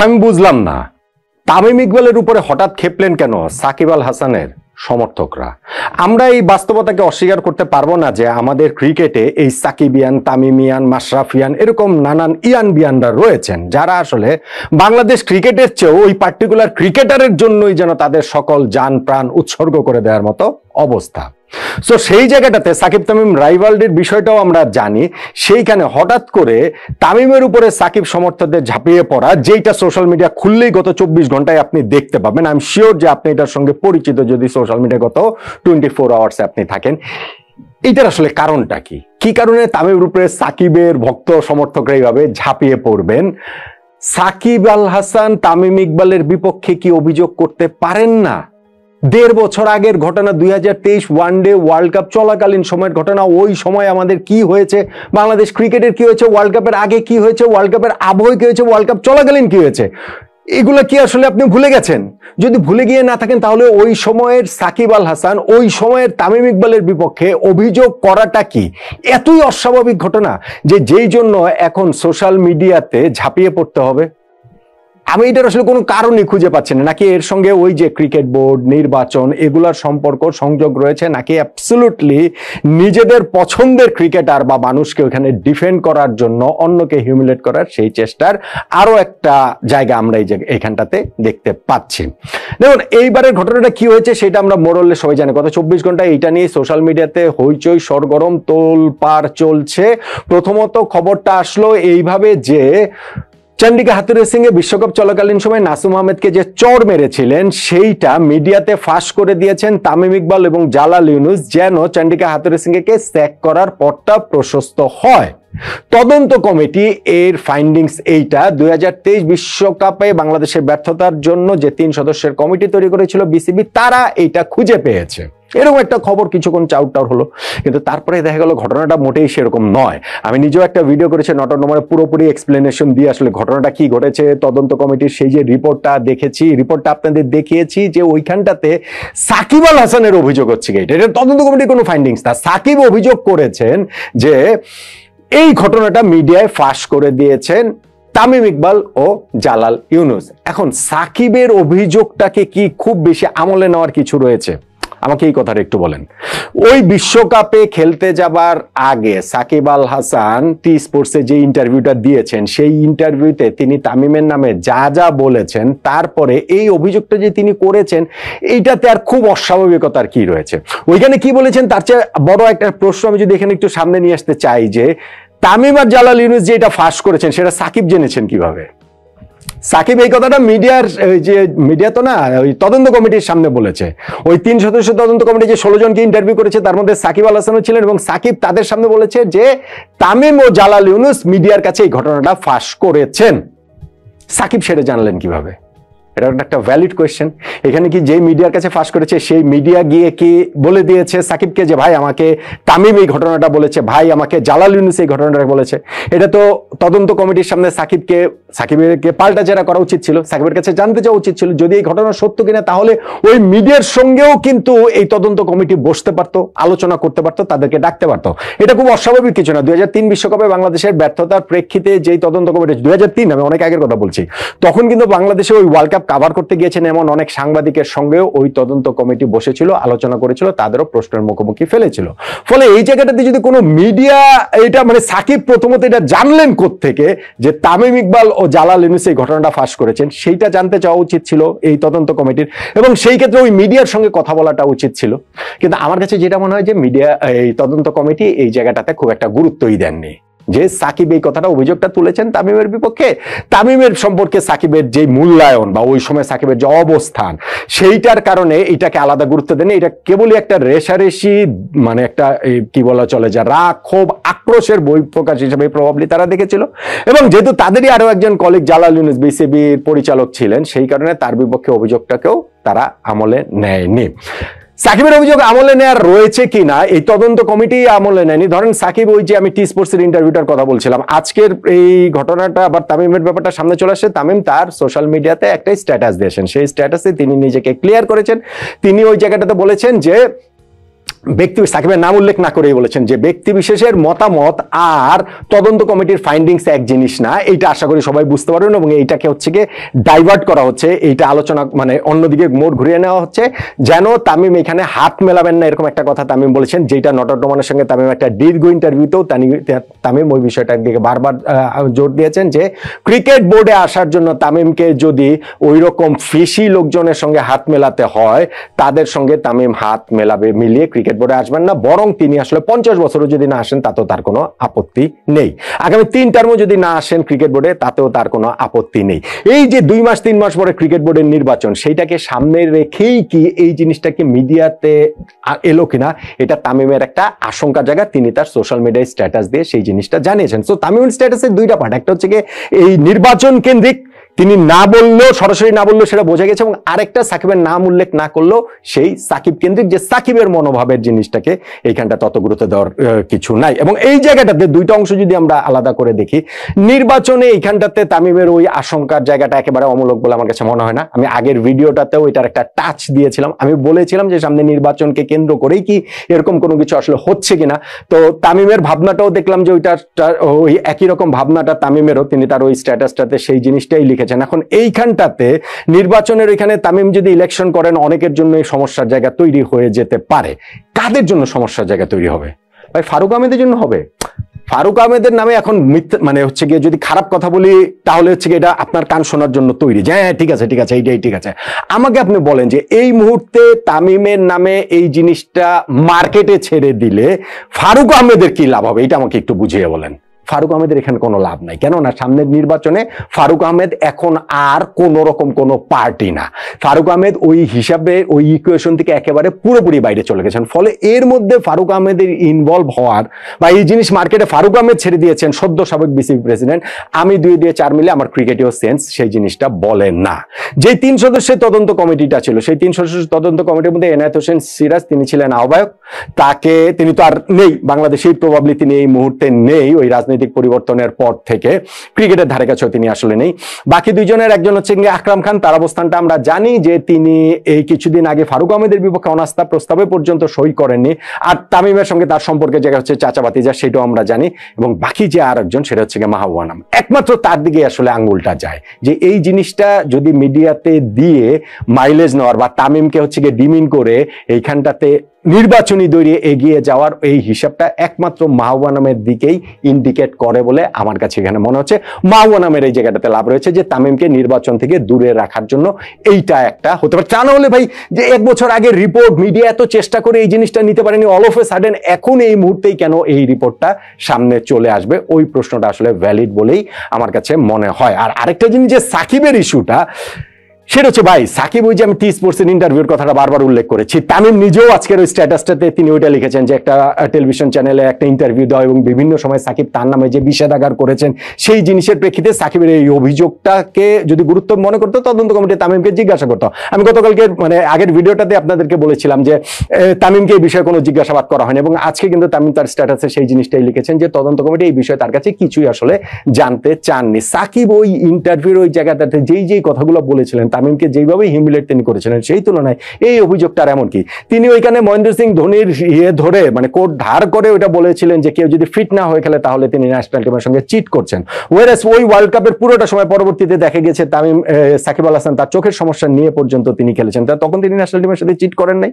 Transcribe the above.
আমি বুঝলাম না তামিম ইকবালের উপরে হঠাৎ খেপলেন কেন সাকিব আল হাসানের সমর্থকরা। আমরা এই বাস্তবতাকে অস্বীকার করতে পারবো না যে আমাদের ক্রিকেটে এই সাকিবিয়ান, তামিমিয়ান, মাশরাফিয়ান এরকম নানান ইয়ান বিয়ানরা রয়েছেন যারা আসলে বাংলাদেশ ক্রিকেটের চেয়েও ওই পার্টিকুলার ক্রিকেটারের জন্যই যেন তাদের সকল জান প্রাণ উৎসর্গ করে দেওয়ার মতো অবস্থা। সো সেই জায়গাটাতে সাকিব তামিম রাইভালরির বিষয়টাও আমরা জানি। সেইখানে হঠাৎ করে তামিমের উপরে সাকিব সমর্থকদের ঝাঁপিয়ে পড়া, যেটা সোশ্যাল মিডিয়া খুললেই গত 24 ঘন্টায় আপনি দেখতে পাবেন। আই এম শিওর যে আপনি এটার সঙ্গে পরিচিত যদি সোশ্যাল মিডিয়া গত 24 আওয়ার্সে আপনি থাকেন। এটার আসলে কারণটা কি? কি কারণে তামিমের উপরে সাকিবের ভক্ত সমর্থকরা এইভাবে ঝাঁপিয়ে পড়বেন? সাকিব আল হাসান তামিম ইকবালের বিপক্ষে কি অভিযোগ করতে পারেন না? 1.5 বছর আগের ঘটনা, 2023 ওয়ানডে ওয়ার্ল্ড কাপ চলাকালীন সময়ের ঘটনা। ওই সময় আমাদের কি হয়েছে, বাংলাদেশ ক্রিকেটের কি হয়েছে, ওয়ার্ল্ড কাপের আগে কি হয়েছে, ওয়ার্ল্ড কাপের আবহে কি হয়েছে, ওয়ার্ল্ড কাপ চলাকালীন কি হয়েছে, এগুলো কি আসলে আপনি ভুলে গেছেন? যদি ভুলে গিয়ে না থাকেন তাহলে ওই সময়ের সাকিব আল হাসান, ওই সময়ের তামিম ইকবালের বিপক্ষে অভিযোগ করাটা কি এতই অস্বাভাবিক ঘটনা যে যেই জন্য এখন সোশ্যাল মিডিয়াতে ঝাঁপিয়ে পড়তে হবে? আমি এটার আসলে কোনো কারণই খুঁজে পাচ্ছি না। নাকি এর সঙ্গে ওই যে ক্রিকেট বোর্ড, নির্বাচন, এগুলার সম্পর্ক সংযোগ রয়েছে, নাকি অ্যাবসলিউটলি নিজেদের পছন্দের ক্রিকেটার বা মানুষকে ওখানে ডিফেন্ড করার জন্য অন্যকে হিউমিলেট করার সেই চেষ্টার আরো একটা জায়গা আমরা এইখানটাতে দেখতে পাচ্ছি। দেখুন, এইবারের ঘটনাটা কি হয়েছে সেটা আমরা মোরলে সবাই জানি। গত 24 ঘন্টায় এটা নিয়ে সোশ্যাল মিডিয়াতে হইচই সরগরম তোলপাড় চলছে। প্রথমত খবরটা আসলো এইভাবে যে চন্ডিকা হাথুরুসিংহে সিং এ বিশ্বকাপ চলাকালীন সময় নাসুম আহমেদকে যে চড় মেরেছিলেন সেইটা মিডিয়াতে ফাঁস করে দিয়েছেন তামিম ইকবাল এবং জালাল ইউনুস, যেন চন্ডিকা হাথুরুসিংহেকে স্যাক করার পথটা প্রশস্ত হয়। তদন্ত কমিটি এর ফাইন্ডিংস এইটা 2023 বিশ্বকাপে বাংলাদেশের ব্যর্থতার জন্য যে 3 সদস্যের কমিটি তৈরি করেছিল বিসিবি, তারা এইটা খুঁজে পেয়েছে। এরকম একটা খবর কিছুক্ষণ চাউটার হলো, কিন্তু তারপরে দেখা গেল ঘটনাটা মোটেই সেরকম নয়। আমি নিজেও একটা ভিডিও করেছি নট নম্বরে, পুরোপুরি এক্সপ্লেনেশন দিয়ে আসলে ঘটনাটা কি ঘটেছে, তদন্ত কমিটির সেই যে রিপোর্টটা দেখেছি, রিপোর্টটা আপনাদের দেখিয়েছি যে ওইখানটাতে সাকিব আল হাসানের অভিযোগ হচ্ছে কি, এটা তদন্ত কমিটির কোনো ফাইন্ডিংস না। সাকিব অভিযোগ করেছেন যে এই ঘটনাটা মিডিয়ায় ফাঁস করে দিয়েছেন তামিম ইকবাল ও জালাল ইউনুস। এখন সাকিবের অভিযোগটাকে কি খুব বেশি আমলে নেওয়ার কিছু রয়েছে? আমাকে এই কথাটা একটু বলেন। ওই বিশ্বকাপে খেলতে যাবার আগে সাকিব আল হাসান টি স্পোর্টসে যে ইন্টারভিউটা দিয়েছেন, সেই ইন্টারভিউতে তিনি তামিমের নামে যা যা বলেছেন, তারপরে এই অভিযোগটা যে তিনি করেছেন, এইটাতে আর খুব অস্বাভাবিকতার কি রয়েছে? ওইখানে কি বলেছেন তার চেয়ে বড় একটা প্রশ্ন আমি যদি এখানে একটু সামনে নিয়ে আসতে চাই, যে তামিম আর জালাল ইউনুস যে এটা ফাঁস করেছেন সেটা সাকিব জেনেছেন কিভাবে? সাকিব এই কথাটা মিডিয়ার যে মিডিয়া তো না, ওই তদন্ত কমিটির সামনে বলেছে। ওই 3 সদস্য তদন্ত কমিটি যে 16 জনকে ইন্টারভিউ করেছে তার মধ্যে সাকিব আল হাসানও ছিলেন, এবং সাকিব তাদের সামনে বলেছে যে তামিম ও জালাল ইউনুস মিডিয়ার কাছে এই ঘটনাটা ফাঁস করেছেন। সাকিব সেটা জানলেন কিভাবে? এটা একটা ভ্যালিড কোয়েশ্চেন। এখানে কি যে মিডিয়ার কাছে ফাঁস করেছে সেই মিডিয়া গিয়ে কি বলে দিয়েছে সাকিবকে যে ভাই আমাকে তামিম এই ঘটনাটা বলেছে, ভাই আমাকে জালাল ইউনুস এই ঘটনাটা বলেছে? এটা তো তদন্ত কমিটির সামনে সাকিবকে পাল্টা জেরা করা উচিত ছিল, সাকিবের কাছে জানতে চাওয়া উচিত ছিল যদি এই ঘটনা সত্য কিনা। তাহলে ওই মিডিয়ার সঙ্গেও কিন্তু এই তদন্ত কমিটি বসতে পারতো, আলোচনা করতে পারতো, তাদেরকে ডাকতে পারতো। এটা খুব অস্বাভাবিক কিছু না। 2003 বিশ্বকাপে বাংলাদেশের ব্যর্থতার প্রেক্ষিতে যেই তদন্ত কমিটি, 2003 আমি অনেক আগের কথা বলছি, তখন কিন্তু বাংলাদেশে ওই ওয়ার্ল্ড কাপ কাভার করতে গিয়েছেন এমন অনেক সাংবাদিকের সঙ্গেও ওই তদন্ত কমিটি বসেছিল, আলোচনা করেছিল, তাদেরও প্রশ্নের মুখোমুখি ফেলেছিল। ফলে এই জায়গাটাতে যদি কোনো মিডিয়া এটা মানে সাকিব প্রথমত এটা জানলেন কোত্থেকে যে তামিম ইকবাল ও জালাল ইউনুস এই ঘটনাটা ফাঁস করেছেন, সেইটা জানতে চাওয়া উচিত ছিল এই তদন্ত কমিটির, এবং সেই ক্ষেত্রে ওই মিডিয়ার সঙ্গে কথা বলাটা উচিত ছিল। কিন্তু আমার কাছে যেটা মনে হয় যে মিডিয়া এই তদন্ত কমিটি এই জায়গাটাতে খুব একটা গুরুত্বই দেননি, যে সাকিব এই কথাটা অভিযোগটা তুলেছেন তামিমের বিপক্ষে, তামিমের সম্পর্কে সাকিবের যে মূল্যায়ন বা ওই সময় সাকিবের যে অবস্থান, সেইটার কারণে এটাকে আলাদা গুরুত্ব দেন। এটা কেবলই একটা রেশারেশি, মানে একটা কি বলা চলে যে রাগ, ক্ষোভ, আক্রোশের বহিঃপ্রকাশ হিসেবে প্রভাবলি তারা দেখেছিল। এবং যেহেতু তাদেরই আরো একজন কলিগ জালাল ইউনুস বিসিবির পরিচালক ছিলেন, সেই কারণে তার বিপক্ষে অভিযোগটাকেও তারা আমলে নেয়নি। সাকিবের অভিযোগ আমলে নেওয়ার রয়েছে কিনা এই তদন্ত কমিটি আমলে নেয়নি। ধরেন সাকিব, ওই যে আমি টি স্পোর্টসের ইন্টারভিউটার কথা বলছিলাম, আজকের এই ঘটনাটা আবার তামিমের ব্যাপারটা সামনে চলে আসছে। তামিম তার সোশ্যাল মিডিয়াতে একটা স্ট্যাটাস দিয়েছেন, সেই স্ট্যাটাসে তিনি নিজেকে ক্লিয়ার করেছেন। তিনি ওই জায়গাটাতে বলেছেন যে ব্যক্তি সাকিবের নাম উল্লেখ না করেই বলেছেন যে ব্যক্তি বিশেষের মতামত আর তদন্ত কমিটির ফাইন্ডিংস এক জিনিস না, এইটা আশা করি সবাই বুঝতে পারবেন। এবং এইটাকে হচ্ছে গিয়ে ডাইভার্ট করা হচ্ছে, এইটা আলোচনা মানে অন্যদিকে মোড় ঘুরিয়ে নেওয়া হচ্ছে যেন তামিম এখানে হাত মেলাবেন না, এরকম একটা কথা তামিম বলেছেন, যেটা নটরডেমের সঙ্গে তামিম একটা দীর্ঘ ইন্টারভিউতেও তামিম ওই বিষয়টার দিকে বারবার জোর দিয়েছেন যে ক্রিকেট বোর্ডে আসার জন্য তামিমকে যদি ওই রকম ফিশি লোকজনের সঙ্গে হাত মেলাতে হয়, তাদের সঙ্গে তামিম হাত মেলাবে, মিলিয়ে ক্রিকেট বোর্ডে আসবেন না, বরং তিনি আসলে 50 বছরও যদি না আসেন তাতেও তার কোনো আপত্তি নেই, আগামী 3 টার্মও যদি না আসেন ক্রিকেট বোর্ডে তাতেও তার কোনো আপত্তি নেই। এই যে 2 মাস 3 মাস পরে ক্রিকেট বোর্ডের নির্বাচন, সেইটাকে সামনে রেখেই কি এই জিনিসটাকে মিডিয়াতে এলো কিনা, এটা তামিমের একটা আশঙ্কার জায়গা। তিনি তার সোশ্যাল মিডিয়ায় স্ট্যাটাস দিয়ে সেই জিনিসটা জানিয়েছেন। সো তামিমের স্ট্যাটাসের 2টা পার্ট, একটা হচ্ছে কি এই নির্বাচন কেন্দ্রিক, তিনি না বললেও, সরাসরি না বললেও সেটা বোঝা গেছে, এবং আরেকটা সাকিবের নাম উল্লেখ না করলেও সেই সাকিব কেন্দ্রিক, যে সাকিবের মনোভাবের জিনিসটাকে এইখানটা তত গুরুত্ব দেওয়ার কিছু নাই। এবং এই জায়গাটাতে 2টা অংশ যদি আমরা আলাদা করে দেখি, নির্বাচনে এইখানটাতে তামিমের ওই আশঙ্কার জায়গাটা একেবারে অমূলক বলে আমার কাছে মনে হয় না। আমি আগের ভিডিওটাতেও এটার একটা টাচ দিয়েছিলাম, আমি বলেছিলাম যে সামনে নির্বাচনকে কেন্দ্র করেই কি এরকম কোনো কিছু আসলে হচ্ছে কিনা। তো তামিমের ভাবনাটাও দেখলাম যে ওই একই রকম ভাবনাটা তামিমেরও, তিনি তার ওই স্ট্যাটাসটাতে সেই জিনিসটাই লিখে। এখন এইখানটাতে নির্বাচনের ওইখানে তামিম যদি ইলেকশন করেন, অনেকের জন্য এই সমস্যার জায়গা তৈরি হয়ে যেতে পারে। কাদের জন্য সমস্যার জায়গা তৈরি হবে? ভাই ফারুক আহমেদের জন্য হবে। ফারুক আহমেদের নামে এখন মানে হচ্ছে গিয়ে যদি খারাপ কথা বলি তাহলে হচ্ছে গিয়ে এটা আপনার কান শোনার জন্য তৈরি, যে হ্যাঁ ঠিক আছে ঠিক আছে এইটাই ঠিক আছে। আমাকে আপনি বলেন যে এই মুহূর্তে তামিমের নামে এই জিনিসটা মার্কেটে ছেড়ে দিলে ফারুক আহমেদের কি লাভ হবে, এটা আমাকে একটু বুঝিয়ে বলেন। ফারুক আহমেদের এখানে কোনো লাভ নাই, কেননা সামনের নির্বাচনে ফারুক আহমেদ এখন আর কোন রকম কোনো পার্টি না। ফারুক আহমেদ ওই হিসাবে ওই ইকুয়েশন থেকে একেবারে পুরোপুরি বাইরে চলে গেছেন। ফলে এর মধ্যে ফারুক আহমেদের ইনভলভ হওয়ার বা এই জিনিস মার্কেটে ফারুক আহমেদ ছেড়ে দিয়েছেন, সদ্য সাবেক বিসিবি প্রেসিডেন্ট, আমি 2 দিয়ে 4 মিলে আমার ক্রিকেটীয় সেন্স সেই জিনিসটা বলেন না। যে 3 সদস্যের তদন্ত কমিটিটা ছিল, সেই 3 সদস্যের তদন্ত কমিটির মধ্যে এনায়েত হোসেন সিরাজ, তিনি ছিলেন আহ্বায়ক, তিনি তো আর নেই বাংলাদেশেই, প্রবাবলি তিনি এই মুহূর্তে নেই, ওই রাজনৈতিক পরিবর্তনের পর থেকে ক্রিকেটের ধারে কাছেও তিনি আসলে নেই। বাকি 2 জনের একজন হচ্ছে আকরাম খান, তার অবস্থানটা আমরা জানি যে তিনি এই কিছুদিন আগে ফারুক আহমেদের বিপক্ষে অনাস্থা প্রস্তাবে পর্যন্ত সই করেননি, আর তামিমের সঙ্গে তার সম্পর্কে জায়গা হচ্ছে চাচা ভাতিজা, সেটাও আমরা জানি। এবং বাকি যে আরেকজন সেটা হচ্ছে মাহবুব আনাম, একমাত্র তার দিকে আসলে আঙ্গুলটা যায় যে এই জিনিসটা যদি মিডিয়াতে দিয়ে মাইলেজ নেওয়ার বা তামিমকে হচ্ছে ডিমিন করে এইখানটাতে নির্বাচনী দৌড়ে এগিয়ে যাওয়ার এই হিসাবটা একমাত্র মাহবুব আনামের দিকেই ইন্ডিকেট করে বলে আমার কাছে এখানে মনে হচ্ছে। মাহবুব আনামের এই জায়গাটাতে লাভ রয়েছে যে তামিমকে নির্বাচন থেকে দূরে রাখার জন্য এইটা একটা হতে পারে। তা না হলে ভাই যে 1 বছর আগে রিপোর্ট, মিডিয়া এত চেষ্টা করে এই জিনিসটা নিতে পারেনি, অল অফ এ সাডেন এখন এই মুহূর্তেই কেন এই রিপোর্টটা সামনে চলে আসবে, ওই প্রশ্নটা আসলে ভ্যালিড বলেই আমার কাছে মনে হয়। আর আরেকটা জিনিস যে সাকিবের ইস্যুটা, সেটা হচ্ছে ভাই সাকিব, ওই যে আমি টি স্পোর্টসের ইন্টারভিউর কথাটা বারবার উল্লেখ করেছি, তামিম নিজেও আজকের ওই স্ট্যাটাসটাতে তিনি ওইটা লিখেছেন যে একটা টেলিভিশন চ্যানেলে একটা ইন্টারভিউ দেওয়া এবং বিভিন্ন সময় সাকিব তার নামে যে বিষেধাগার করেছেন, সেই জিনিসের প্রেক্ষিতে সাকিবের এই অভিযোগটাকে যদি গুরুত্ব মনে করতো তদন্ত কমিটি তামিমকে জিজ্ঞাসা করতো। আমি গতকালকে মানে আগের ভিডিওটাতে আপনাদেরকে বলেছিলাম যে তামিমকে এই বিষয়ে কোনো জিজ্ঞাসাবাদ করা হয়নি, এবং আজকে কিন্তু তামিম তার স্ট্যাটাসে সেই জিনিসটাই লিখেছেন যে তদন্ত কমিটি এই বিষয়ে তার কাছে কিছুই আসলে জানতে চাননি। সাকিব ওই ইন্টারভিউর ওই জায়গাটাতে যেই কথাগুলো বলেছিলেন, তামিমকে যেইভাবে হিউমিলেট তিনি করেছিলেন, সেই তুলনায় এই অভিযোগটার এমন কি, তিনি ওইখানে মহেন্দ্র সিং ধোনির ধরে মানে কোট ধার করে ওইটা বলেছিলেন যে কেউ যদি ফিট না হয়ে খেলে তাহলে তিনি ন্যাশনাল টিমের সঙ্গে চিট করছেন। ওয়ারেস ওই ওয়ার্ল্ড কাপের পুরোটা সময় পরবর্তীতে দেখা গেছে তামিম সাকিব আল হাসান তার চোখের সমস্যা নিয়ে পর্যন্ত তিনি খেলেছেন, তখন তিনি ন্যাশনাল টিমের সাথে চিট করেন নাই।